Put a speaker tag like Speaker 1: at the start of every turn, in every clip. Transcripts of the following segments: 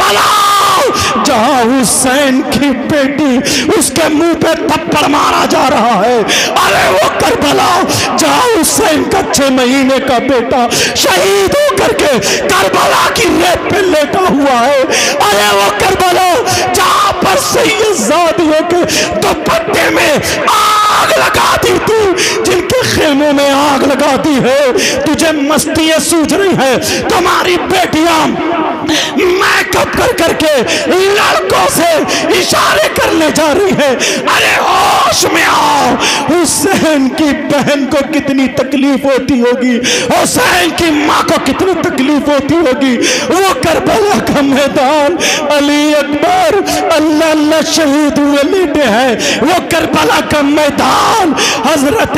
Speaker 1: Karbala जहाँ हुसैन की बेटी उसके मुंह पे थप्पड़ मारा जा रहा है। अरे वो करबला जहाँ हुसैन का 6 महीने का बेटा शहीद होकर के करबला की रेत पे लेटा हुआ है। अरे वो करबला जहाँ पर सैयदजादियों के दुपट्टे में आग लगा दी थी, जिनके खेमों में आग लगा दी है। तुझे मस्तियां सूझ रही है, तुम्हारी बेटियां मेकअप कर करके लड़कों से इशारे करने जा रही है। अरे होश में आओ, हुसैन की बहन को कितनी तकलीफ होती होगी, हुसैन की माँ को कितनी तकलीफ होती होगी। वो करबला का मैदान, अली अकबर अल्लाह अल्लाह शहीद हुए लेटे हैं। वो करबला का मैदान हजरत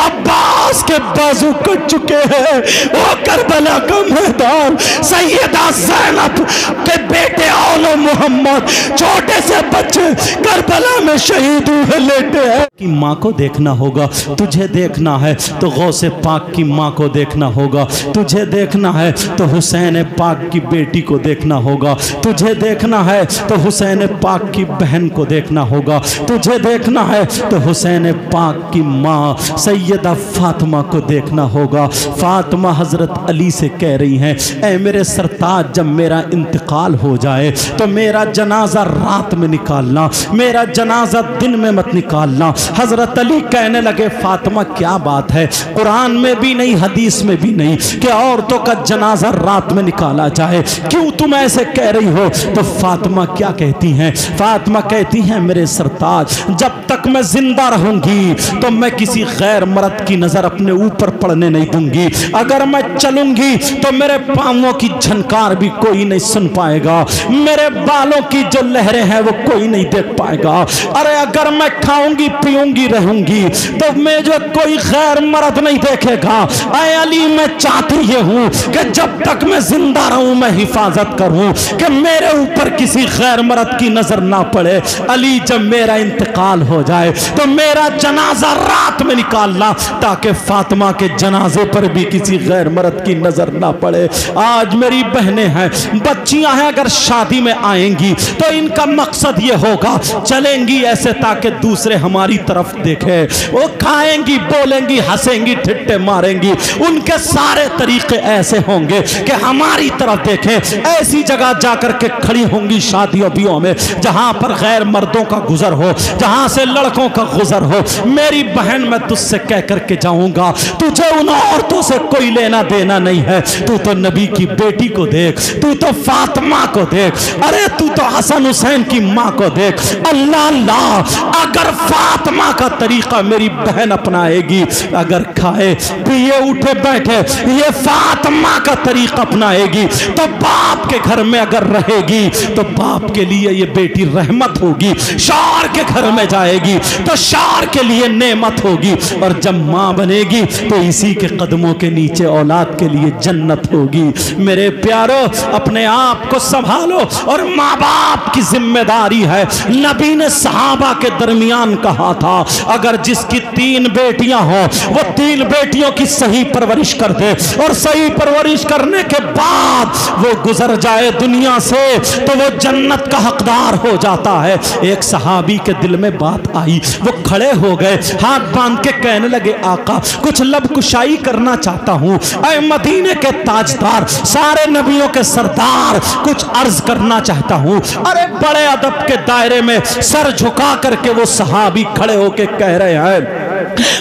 Speaker 1: अब्बास के बाजू कट चुके हैं। वो करबला का मैदान सैयदा ज़ैनब के बेटे औलो मोहम्मद छोटे से बच्चे करबला में शहीद हुए लेटे हैं। की माँ को देखना होगा, तुझे देखना है तो गौसे पाक की माँ को देखना होगा, तुझे देखना है तो हुसैन पाक की बेटी को देखना होगा, तुझे देखना है तो हुसैन पाक की बहन को देखना होगा, तुझे देखना है तो हुसैन पाक की माँ सैयदा फातिमा को देखना होगा। फातिमा हजरत अली से कह रही हैं, ऐ मेरे सरताज, जब मेरा इंतकाल हो जाए तो मेरा जनाजा रात में निकालना, मेरा जनाजा दिन में मत निकालना। हजरत अली कहने लगे, फातिमा क्या बात है, कुरान में भी नहीं हदीस में भी नहीं कि औरतों का जनाजा रात में निकाला जाए, क्यों तुम ऐसे कह रही हो? तो फातिमा क्या कहती हैं? फातिमा कहती हैं, मेरे सरताज, जब तक मैं जिंदा रहूंगी तो मैं किसी गैर मर्द की नजर अपने ऊपर पड़ने नहीं दूंगी। अगर मैं चलूंगी तो मेरे पांवों की झनकार भी कोई नहीं सुन पाएगा, मेरे बालों की जो लहरें हैं वो कोई नहीं देख पाएगा। अरे अगर मैं खाऊंगी पीऊंगी रहूंगी तो मैं जो कोई गैर मर्द नहीं देखेगा। ऐ अली, मैं चाहती ये हूं कि जब तक मैं जिंदा रहूं मैं हिफाजत करूं कि मेरे ऊपर किसी गैर मर्द की नजर ना पड़े। अली, जब मेरा इंतकाल हो जाए तो मेरा जनाजा रात में निकालना, ताकि फातिमा के जनाजे पर भी किसी गैर मर्द की नजर ना पड़े। आज मेरी बहनें हैं, बच्चियां हैं, अगर शादी में आएंगी तो इनका मकसद ये होगा, चलेंगी ऐसे ताकि दूसरे हमारी तरफ देखे, वो खाएंगी, बोलेंगी, हंसेंगी, ठिट्टे मारेंगी, उनके सारे तरीके ऐसे होंगे कि हमारी तरफ देखें। ऐसी जगह जाकर के खड़ी होंगी शादियों ब्याहों में जहां पर गैर मर्दों का गुजर हो, जहां से लड़कों का गुजर हो। मेरी बहन, मैं तुझसे कह करके जाऊंगा, तुझे उन औरतों से कोई लेना देना नहीं है। तू तो नबी की बेटी को देख, तू तो फातिमा को देख, अरे तू तो हसन हुसैन की माँ को देख। अल्लाह अल्लाह, अगर फातिमा का तरीका मेरी बहन अपनाएगी, अगर खाए पिए उठे बैठे ये फातिमा का तरीका अपनाएगी, तो बाप के घर में अगर रहेगी तो बाप के लिए ये बेटी रहमत होगी, शार के घर में जाएगी तो शार के लिए नेमत होगी, और जब माँ बनेगी तो इसी के कदमों के नीचे औलाद के लिए जन्नत होगी। मेरे प्यारो, अपने आप को संभालो, और माँ बाप की जिम्मेदारी है। नबी ने सहाबा के दरमियान कहा था, अगर जिसकी 3 बेटियां हो वो 3 बेटियों की सही परवरिश कर दे, और सही परवरिश करने के बाद वो गुजर जाए दुनिया से तो वो जन्नत का हकदार हो जाता है। एक सहाबी के दिल में बात आई, वो खड़े हो गए, हाथ बांध के कहने लगे, आका कुछ लब कुशाई करना चाहता हूँ। ऐ मदीने के ताजदार, सारे नबियों के सरदार, कुछ अर्ज करना चाहता हूँ। अरे बड़े अदब के दायरे में सर झुका करके वो सहाबी खड़े होके कह रहे हैं,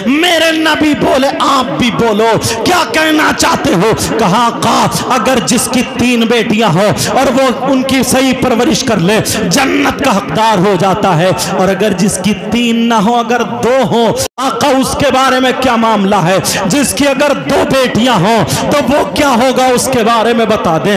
Speaker 1: मेरे नबी बोले, आप भी बोलो, क्या कहना चाहते हो? कहा, अगर जिसकी 3 बेटियां हो और वो उनकी सही परवरिश कर ले जन्नत का हकदार हो जाता है, और अगर जिसकी 3 ना हो, अगर 2 हो, आका उसके बारे में क्या मामला है? जिसकी अगर 2 बेटियां हो तो वो क्या होगा उसके बारे में बता दें।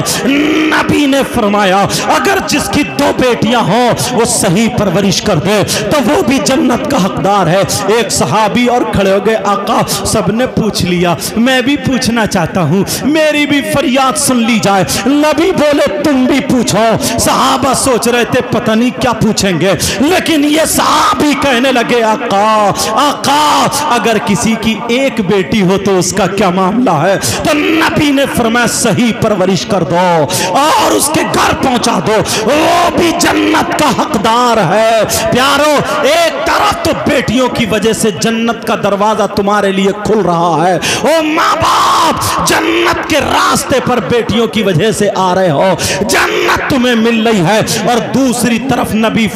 Speaker 1: नबी ने फरमाया, अगर जिसकी 2 बेटियां हो वो सही परवरिश कर दे तो वो भी जन्नत का हकदार है। एक सहाबी और खड़े हो गए। आका सबने पूछ लिया, मैं भी पूछना चाहता हूँ, मेरी भी फरियाद सुन ली जाए। नबी बोले तुम भी पूछो। सहाबा सोच रहे थे पता नहीं क्या पूछेंगे, लेकिन ये सहाबी कहने लगे आका आका अगर किसी की एक बेटी हो तो उसका क्या मामला है? तो नबी ने फरमाया सही परवरिश कर दो और उसके घर पहुंचा दो, वो भी जन्नत का हकदार है। प्यारो, एक तरफ तो बेटियों की वजह से जन्नत का दरवाजा तुम्हारे लिए खुल रहा है, ओ माँ बाप जन्नत के रास्ते पर बेटियों की वजह से आ रहे हो, जन्नत तुम्हें मिल रही है। और दूसरी तरफ नबी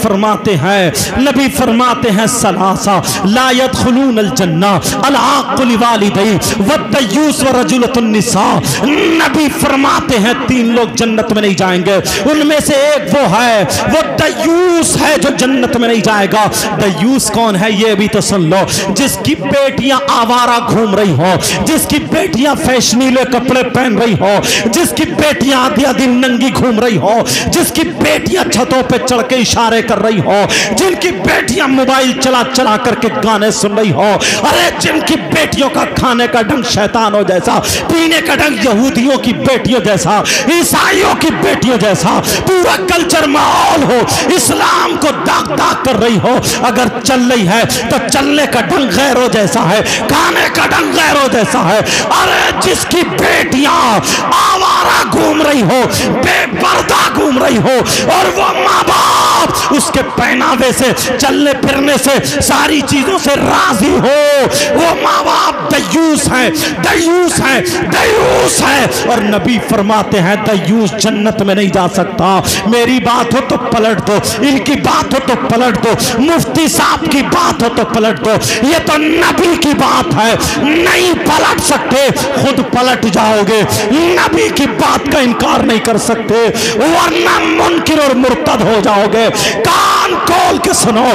Speaker 1: फरमाते हैं सलासा ला यदखुलूनल जन्ना अल-आक़िल वालिदैहि वद्दयूस व रजुलतुन निसा। नबी फरमाते हैं तीन लोग जन्नत में नहीं जाएंगे, उनमें से एक वो है, वो दयूस है जो जन्नत में नहीं जाएगा। दयूस कौन है ये भी तो सुन लो, जिसकी बेटियां आवारा घूम रही हो, जिसकी बेटियां फैशनीले कपड़े पहन रही हो, जिसकी बेटियां आधी आधी नंगी घूम रही हो, जिसकी बेटियां छतों पे चढ़ के इशारे कर रही हो, जिनकी बेटियां मोबाइल चला चला करके गाने सुन रही हो, अरे जिनकी बेटियों का खाने का ढंग शैतानों जैसा, पीने का ढंग यहूदियों की बेटियों जैसा, ईसाइयों की बेटियों जैसा, पूरा कल्चर माहौल हो, इस्लाम को दाग दाग कर रही हो, अगर चल रही है तो चलने का ढंग गैरों जैसा है, खाने का ढंग गैरों जैसा है। अरे जिसकी बेटियां आवारा घूम रही हो, बेपर्दा घूम रही हो, और वो माँ बाप उसके पहनावे से, चलने फिरने से, सारी चीजों से राजी हो, वो माँ बाप दयूस है, दयूस है, दयूस है। और नबी फरमाते हैं दयूस जन्नत में नहीं जा सकता। मेरी बात हो तो पलट दो, इनकी बात हो तो पलट दो, मुफ्ती साहब की बात हो तो पलट दो, ये तो नबी की बात है, नहीं पलट सकते, खुद पलट जाओगे। नबी की बात का इनकार नहीं कर सकते वरना मुनकिर और मुर्तद हो जाओगे। कान खोल के सुनो,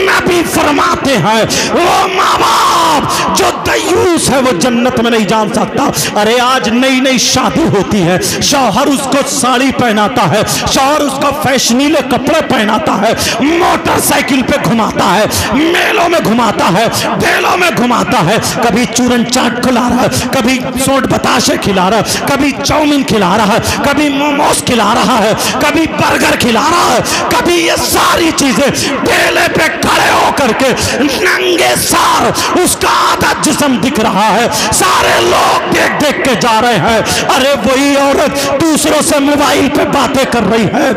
Speaker 1: नबी फरमाते हैं वो माँ बाप जो दयूस है वो जन्नत में नहीं जा सकता। अरे आज नई नई शादी होती है, शौहर उसको साड़ी पहनाता है, शौहर उसको फैशनीले कपड़े पहनाता है, मोटरसाइकिल पे घुमाता है, मेलों में घुमाता है, ठेलों में घुमाता है, कभी चूरन चाट खिला रहा है, कभी सोट बताशे खिला रहा है, कभी चाउमीन खिला रहा है, कभी मोमोज खिला रहा है, कभी बर्गर खिला रहा है, कभी ये सारी चीजें ठेले पे खड़े होकर के नंगे सार उसका आधा जिस्म दिख रहा है, सारे लोग देख देख के जा रहे हैं। अरे वही औरत दूसरों से मोबाइल पे बातें कर रही है,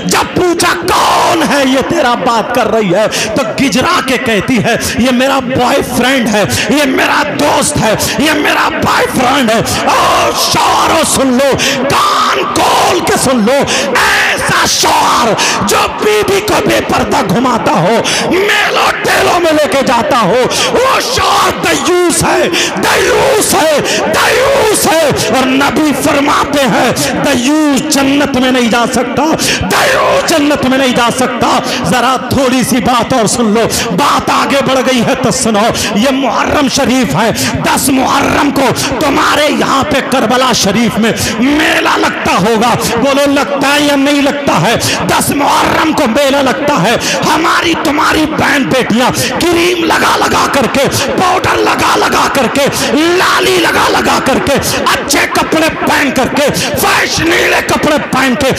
Speaker 1: जब पूछा कौन है ये तेरा बात कर रही है तो गिजरा के कहती है ये मेरा बॉयफ्रेंड है, ये मेरा दोस्त है, ये मेरा बॉयफ्रेंड है। ओ शौहरों सुन लो, कान खोल के सुन लो, ऐसा शौहर जो बीबी को बेपर्दा घुमाता हो, मेलों टेलों में लेके जाता हो, वो शौहर दयूस है, दयूस है, दयूस है। और नबी फरमाते हैं दयूस जन्नत में नहीं जा सकता, दयूस जन्नत में नहीं जा सकता। जरा थोड़ी सी बात और सुन लो, बात आगे बढ़ गई है तो सुनो। ये मुहर्रम शरीफ है, 10 मुहर्रम को तुम्हारे यहाँ पे करबला शरीफ में मेला लगता होगा, बोलो लगता है या नहीं लगता है? 10 मुहर्रम को मेला लगता है। हमारी तुम्हारी बहन बेटियां क्रीम लगा लगा करके, पाउडर लगा लगा करके, लाली लगा लगा करके, अच्छे कपड़े पहन करके, फैशनीले कपड़े पहन के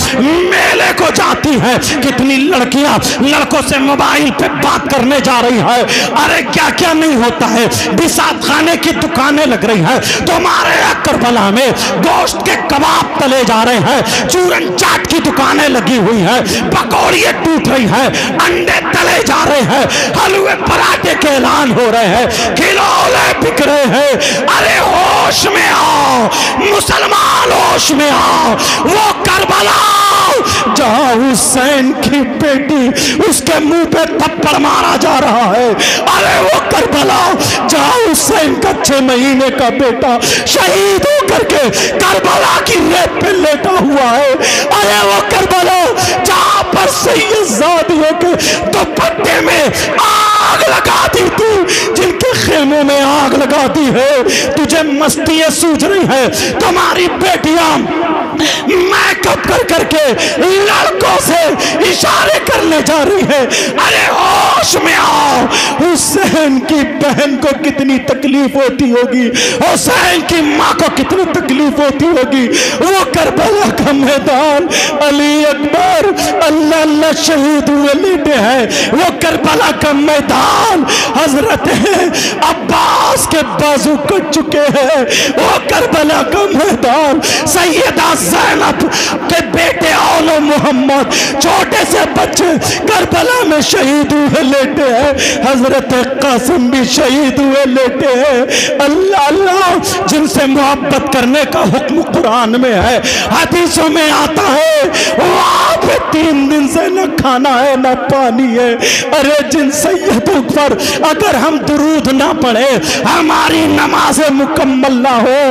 Speaker 1: मेले को जाती है। कितनी लड़कियां लड़कों से मोबाइल पे बात करने जा रही है। अरे क्या क्या नहीं होता है, बिसात खाने की दुकानें लग रही है, तुम्हारे करबला में गोश्त के कबाब तले जा रहे हैं, चूरन चाट की दुकानें लगी हुई है, पकौड़ियां टूट रही है, अंडे तले जा रहे हैं, हलवे पराठे के ऐलान हो रहे हैं, खिलौने बिक रहे हैं। अरे होश में आओ मुसलमान, होश में आओ। वो करबला जहां हुसैन की बेटी उसके मुंह पे थप्पड़ मारा जा रहा है, अरे वो करबला जहां हुसैन का 6 महीने का बेटा शहीद होकर के करबला की रेत पे लेटा हुआ है, अरे वो करबला जहां पर सैयदजादियों के दुपट्टे में आग लगा दी थी, जिनके खेमों में आग लगा दी है, तुझे मस्ती सूझ रही है। तुम्हारी बेटियां मैकअप करके करके लड़कों से इशारे करने जा रही है। अरे होश में आओ, हुसैन की बहन को कितनी तकलीफ होती होगी, हुसैन की माँ को कितनी तकलीफ होती होगी। वो करबला का मैदान, अली अकबर अल्लाह अल्लाह शहीद हुए लेटे हैं, वो करबला का मैदान हजरत अब्बास के बाजू कट चुके हैं, वो करबला का मैदान सैयदा ज़ैनब के बेटे औलो मोहम्मद छोटे से बच्चे करबला में शहीद हुए लेटे हैं, हजरत कासिम भी शहीद हुए लेटे हैं। अल्लाह अल्लाह, जिनसे मोहब्बत करने का हुक्म कुरान में है, हदीसों में आता है, वहां पे 3 दिन से न खाना है न पानी है। अरे जिन सैयदों पर अगर हम दुरूद ना पढ़े, हमारी नमाजें मुकम्मल ना हो,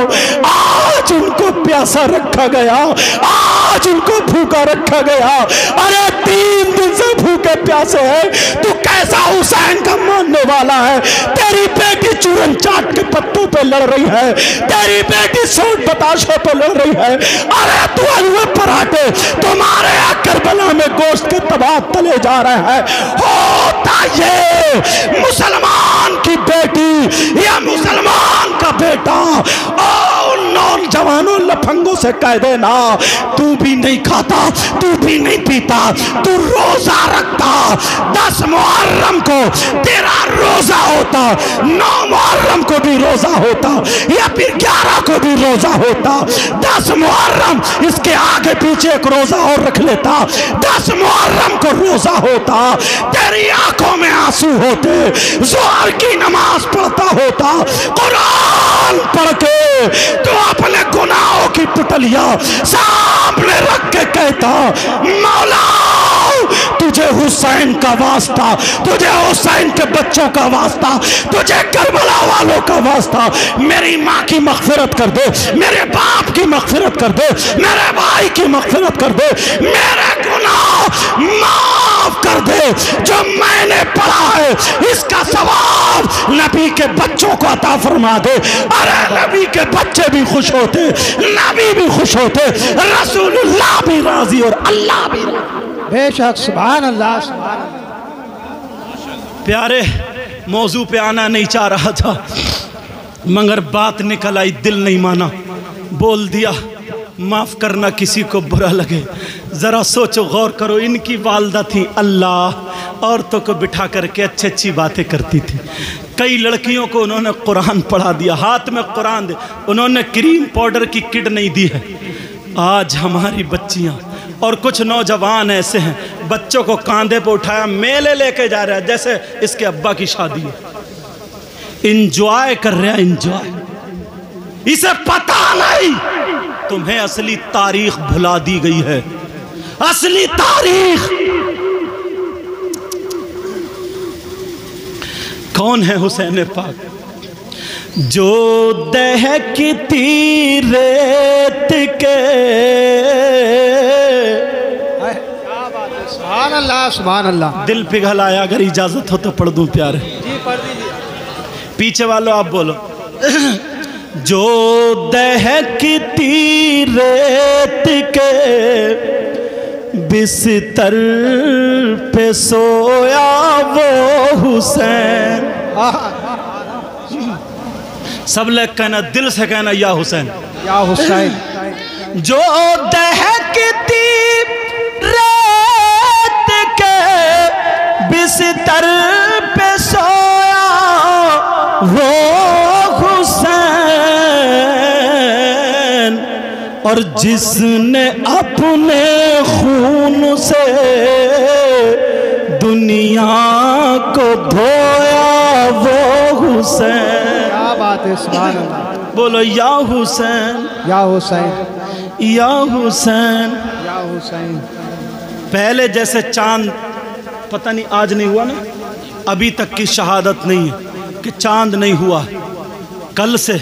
Speaker 1: आज उनको प्यासा रखा गया, आज उनको भूखा रखा गया। अरे 3 दिन से भूखे प्यासे है, तू कैसा हुसैन का मानने वाला है? तेरी बेटी चूरन चाट के पत्तों पे लड़ रही है, तेरी बेटी सोट बताशों पे लड़ रही है। अरे तू हलवे पराठे तुम्हारे करबला में गोश्त के तबाद तले जा रहे हैं। होता ये मुसलमान की बेटी या मुसलमान का बेटा और नौजवानों लफंगों से कह देना, तू भी नहीं खाता, तू भी नहीं पीता, तू रोजा रखता, 10 मुहर्रम को तेरा रोजा होता, 9 मुहर्रम को भी रोजा होता, या फिर 11 को भी रोजा होता, 10 मुहर्रम इसके आगे पीछे एक रोजा और रख लेता, 10 मुहर्रम को रोजा होता, तेरी आंखों में आंसू होते, ज़ोहर की नमाज पढ़ता होता, कुरान पढ़ के तो अपने गुनाहों की पुतलियां सामने रख के कहता, मौला तुझे हुसैन का वास्ता, तुझे हुसैन के बच्चों का वास्ता, तुझे करबला वालों का वास्ता, मेरी माँ की मग़फ़िरत कर दे, मेरे बाप की मग़फ़िरत कर दे, मेरे भाई की मग़फ़िरत कर दे, मेरे गुनाह माफ कर दे, जो मैंने पढ़ा है इसका सवाब नबी के बच्चों को अता फरमा दे। अरे नबी के बच्चे भी खुश होते, नबी भी खुश होते, रसूलुल्लाह भी राजी और अल्लाह भी राजी।
Speaker 2: बेशक, सुभान अल्लाह, सुभान अल्लाह।
Speaker 1: प्यारे, मौजू पे आना नहीं चाह रहा था मगर बात निकल आई, दिल नहीं माना, बोल दिया। माफ़ करना किसी को बुरा लगे, ज़रा सोचो, गौर करो। इनकी वालदा थी अल्लाह, औरतों को बिठा करके अच्छी अच्छी बातें करती थी। कई लड़कियों को उन्होंने कुरान पढ़ा दिया, हाथ में कुरान दे, उन्होंने क्रीम पाउडर की किट नहीं दी है। आज हमारी बच्चियाँ और कुछ नौजवान ऐसे हैं, बच्चों को कांधे पर उठाया मेले लेके जा रहे हैं जैसे इसके अब्बा की शादी है। इंजॉय कर रहे हैं, इंजॉय। इसे पता नहीं तुम्हें असली तारीख भुला दी गई है, असली तारीख। कौन है हुसैन पाक? जो दहकती रेत के,
Speaker 2: सुभान अल्लाह, सुभान अल्लाह।
Speaker 1: दिल पिघल आया, अगर इजाजत हो तो पढ़ दूं प्यारे।
Speaker 2: जी पढ़ दीजिए।
Speaker 1: पीछे वालों आप बोलो। जो दहकती रेत के बिस्तर पे सोया वो हुसैन। सब लोग कहना, दिल से कहना, या हुसैन,
Speaker 2: या हुसैन।
Speaker 1: जो दहकती रेत के बिस्तर पे सोया वो हुसैन, और जिसने अपने खून से दुनिया को धोया वो हुसैन।
Speaker 2: क्या बात है, सुभान अल्लाह।
Speaker 1: बोलो या हुसैन,
Speaker 2: या हुसैन,
Speaker 1: या हुसैन,
Speaker 2: या हुसैन।
Speaker 1: पहले जैसे चांद, पता नहीं आज नहीं हुआ ना, अभी तक की शहादत नहीं है कि चांद नहीं हुआ। कल से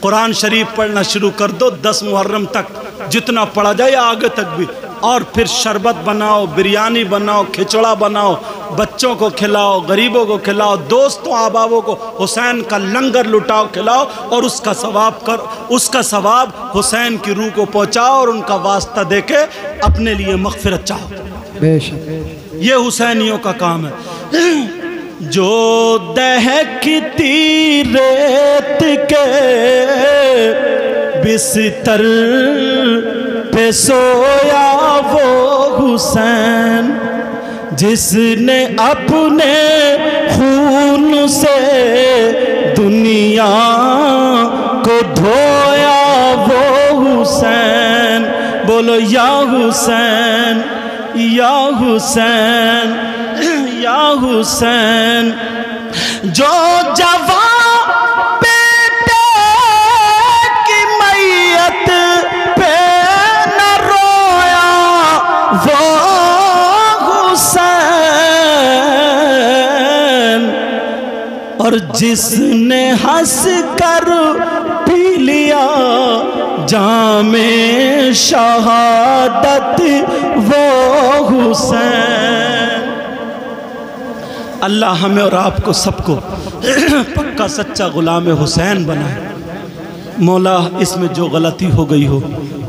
Speaker 1: कुरान शरीफ पढ़ना शुरू कर दो, 10 मुहर्रम तक जितना पढ़ा जाए, आगे तक भी। और फिर शरबत बनाओ, बिरयानी बनाओ, खिचड़ा बनाओ, बच्चों को खिलाओ, गरीबों को खिलाओ, दोस्तों अहबाबों को हुसैन का लंगर लुटाओ, खिलाओ और उसका सवाब हुसैन की रूह को पहुँचाओ और उनका वास्ता देके अपने लिए मग़फ़िरत चाहो।
Speaker 2: बेशक
Speaker 1: ये हुसैनियों का काम है। जो दहकती रेत के बिस्तर पे सोया वो हुसैन, जिसने अपने खून से दुनिया को धोया वो हुसैन। बोलो या हुसैन, या हुसैन, या हुसैन। जो जवान बेटे की मैयत पे न रोया वो हुसैन, और जिसने हंस कर पी लिया जामे शहादत वो हुसैन। अल्लाह हमें और आपको सबको पक्का सच्चा गुलाम हुसैन बनाए। मौला इसमें जो गलती हो गई हो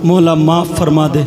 Speaker 1: मौला माफ़ फरमा दे।